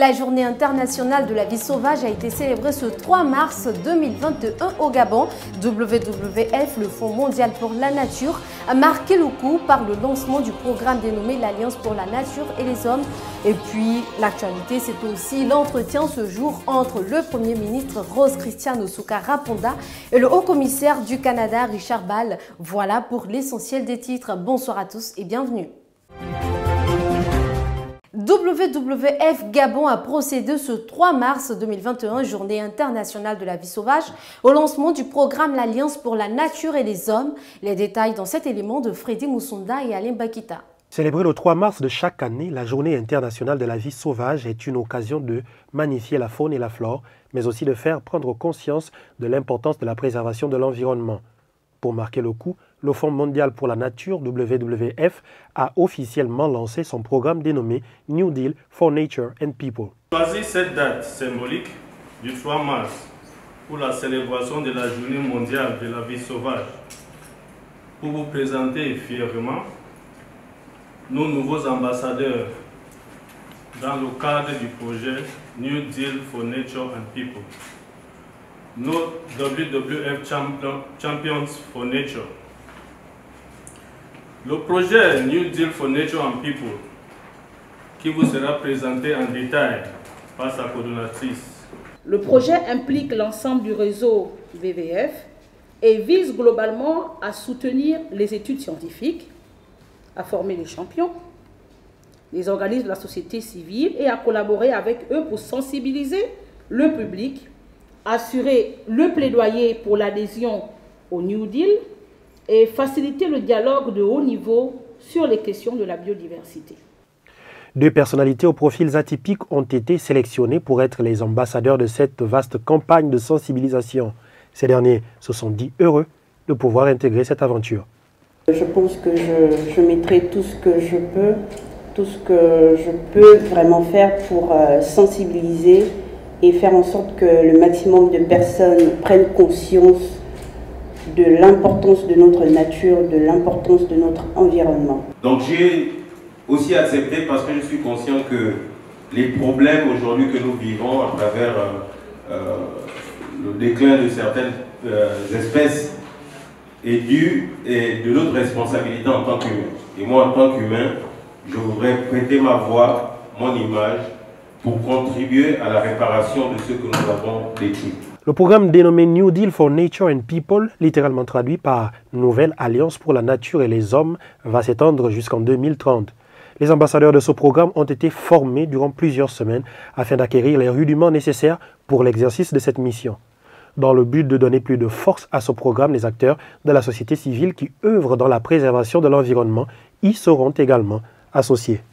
La journée internationale de la vie sauvage a été célébrée ce 3 mars 2021 au Gabon. WWF, le Fonds mondial pour la nature, a marqué le coup par le lancement du programme dénommé l'Alliance pour la nature et les hommes. Et puis, l'actualité, c'est aussi l'entretien ce jour entre le Premier ministre Rose Cristiano Suka-Raponda et le Haut-Commissaire du Canada, Richard Ball. Voilà pour l'essentiel des titres. Bonsoir à tous et bienvenue. WWF Gabon a procédé ce 3 mars 2021, journée internationale de la vie sauvage, au lancement du programme l'Alliance pour la nature et les hommes. Les détails dans cet élément de Freddy Moussonda et Alain Bakita. Célébrer le 3 mars de chaque année, la journée internationale de la vie sauvage est une occasion de magnifier la faune et la flore, mais aussi de faire prendre conscience de l'importance de la préservation de l'environnement. Pour marquer le coup, le Fonds mondial pour la nature, WWF, a officiellement lancé son programme dénommé New Deal for Nature and People. Choisis cette date symbolique du 3 mars pour la célébration de la journée mondiale de la vie sauvage pour vous présenter fièrement nos nouveaux ambassadeurs dans le cadre du projet New Deal for Nature and People, nos WWF Champions for Nature. Le projet New Deal for Nature and People, qui vous sera présenté en détail par sa coordonnatrice. Le projet implique l'ensemble du réseau WWF et vise globalement à soutenir les études scientifiques, à former les champions, les organismes de la société civile et à collaborer avec eux pour sensibiliser le public, assurer le plaidoyer pour l'adhésion au New Deal et faciliter le dialogue de haut niveau sur les questions de la biodiversité. Deux personnalités aux profils atypiques ont été sélectionnées pour être les ambassadeurs de cette vaste campagne de sensibilisation. Ces derniers se sont dit heureux de pouvoir intégrer cette aventure. Je pense que je mettrai tout ce que je peux vraiment faire pour sensibiliser et faire en sorte que le maximum de personnes prennent conscience de l'importance de notre nature, de l'importance de notre environnement. Donc j'ai aussi accepté parce que je suis conscient que les problèmes aujourd'hui que nous vivons à travers le déclin de certaines espèces est dû et de notre responsabilité en tant qu'humain. Et moi, en tant qu'humain, je voudrais prêter ma voix, mon image, pour contribuer à la réparation de ce que nous avons détruit. Le programme dénommé New Deal for Nature and People, littéralement traduit par Nouvelle Alliance pour la nature et les hommes, va s'étendre jusqu'en 2030. Les ambassadeurs de ce programme ont été formés durant plusieurs semaines afin d'acquérir les rudiments nécessaires pour l'exercice de cette mission. Dans le but de donner plus de force à ce programme, les acteurs de la société civile qui œuvrent dans la préservation de l'environnement y seront également associés.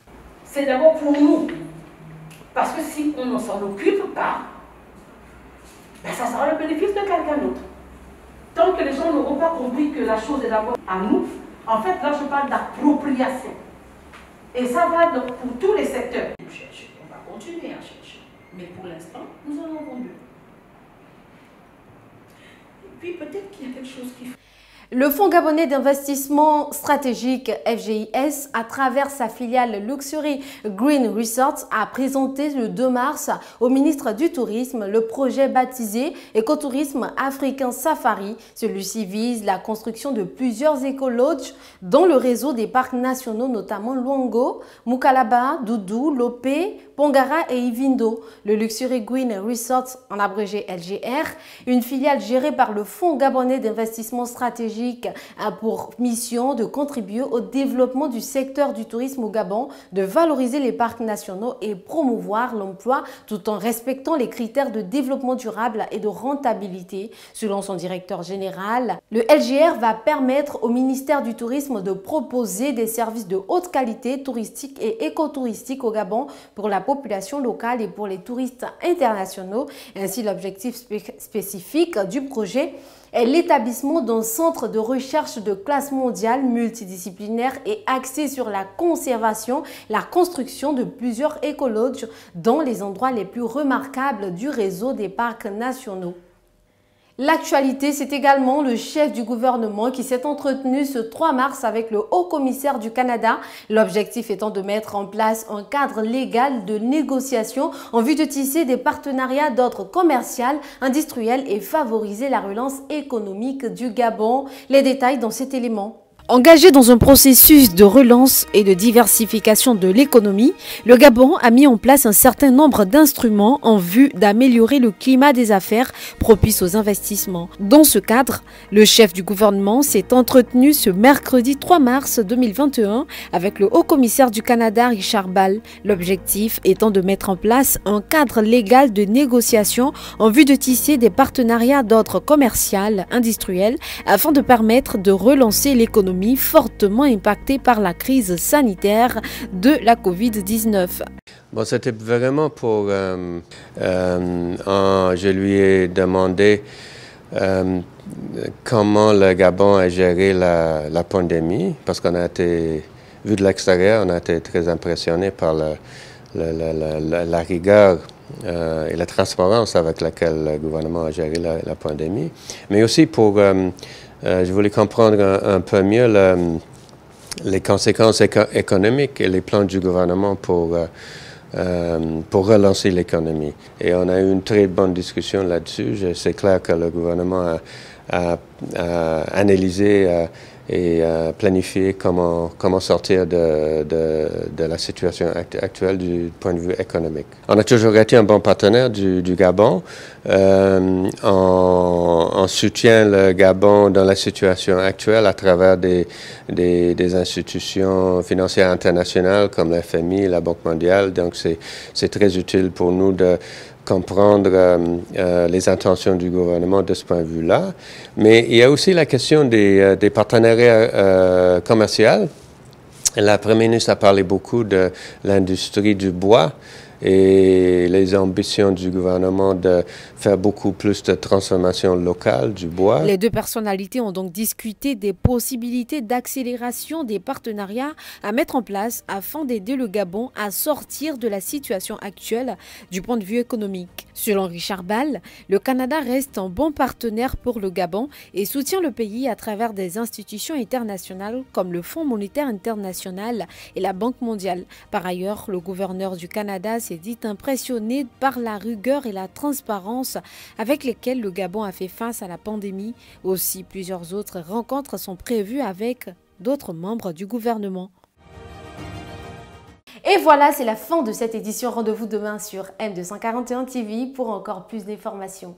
C'est d'abord pour nous, parce que si on ne s'en occupe pas, ça sera le bénéfice de quelqu'un d'autre. Tant que les gens n'auront pas compris que la chose est d'abord à nous, en fait là je parle d'appropriation. Et ça va donc pour tous les secteurs. On va continuer à chercher, mais pour l'instant nous en avons deux. Puis peut-être qu'il y a quelque chose qui... Le Fonds gabonais d'investissement stratégique FGIS, à travers sa filiale Luxury Green Resorts, a présenté le 2 mars au ministre du Tourisme le projet baptisé Écotourisme Africain Safari. Celui-ci vise la construction de plusieurs éco-lodges dans le réseau des parcs nationaux, notamment Luango, Mukalaba, Doudou, Lopé, Pongara et Ivindo. Le Luxury Green Resorts, en abrégé LGR, une filiale gérée par le Fonds gabonais d'investissement stratégique, a pour mission de contribuer au développement du secteur du tourisme au Gabon, de valoriser les parcs nationaux et promouvoir l'emploi tout en respectant les critères de développement durable et de rentabilité. Selon son directeur général, le LGR va permettre au ministère du Tourisme de proposer des services de haute qualité touristique et écotouristiques au Gabon pour la population locale et pour les touristes internationaux. Ainsi, l'objectif spécifique du projet est l'établissement d'un centre de recherche de classe mondiale multidisciplinaire et axé sur la conservation, la construction de plusieurs écologes dans les endroits les plus remarquables du réseau des parcs nationaux. L'actualité, c'est également le chef du gouvernement qui s'est entretenu ce 3 mars avec le haut-commissaire du Canada, l'objectif étant de mettre en place un cadre légal de négociation en vue de tisser des partenariats d'ordre commercial, industriel et favoriser la relance économique du Gabon. Les détails dans cet élément. Engagé dans un processus de relance et de diversification de l'économie, le Gabon a mis en place un certain nombre d'instruments en vue d'améliorer le climat des affaires propice aux investissements. Dans ce cadre, le chef du gouvernement s'est entretenu ce mercredi 3 mars 2021 avec le haut-commissaire du Canada, Richard Ball, l'objectif étant de mettre en place un cadre légal de négociation en vue de tisser des partenariats d'ordre commercial, industriel, afin de permettre de relancer l'économie fortement impactée par la crise sanitaire de la Covid-19. Bon, c'était vraiment pour... je lui ai demandé comment le Gabon a géré la pandémie, parce qu'on a été, vu de l'extérieur, on a été très impressionné par la rigueur et la transparence avec laquelle le gouvernement a géré la pandémie, mais aussi pour... je voulais comprendre un peu mieux les conséquences économiques et les plans du gouvernement pour relancer l'économie. Et on a eu une très bonne discussion là-dessus. C'est clair que le gouvernement a analysé et planifié comment sortir de la situation actuelle du point de vue économique. On a toujours été un bon partenaire du Gabon. On soutient le Gabon dans la situation actuelle à travers des institutions financières internationales comme la FMI, la Banque mondiale. Donc c'est très utile pour nous de comprendre les intentions du gouvernement de ce point de vue-là. Mais il y a aussi la question des partenariats commerciaux. La Première ministre a parlé beaucoup de l'industrie du bois et les ambitions du gouvernement de faire beaucoup plus de transformation locale du bois. Les deux personnalités ont donc discuté des possibilités d'accélération des partenariats à mettre en place afin d'aider le Gabon à sortir de la situation actuelle du point de vue économique. Selon Richard Ball, le Canada reste un bon partenaire pour le Gabon et soutient le pays à travers des institutions internationales comme le Fonds monétaire international et la Banque mondiale. Par ailleurs, le gouverneur du Canada s'est dit impressionné par la rigueur et la transparence avec lesquelles le Gabon a fait face à la pandémie. Aussi, plusieurs autres rencontres sont prévues avec d'autres membres du gouvernement. Et voilà, c'est la fin de cette édition. Rendez-vous demain sur M241 TV pour encore plus d'informations.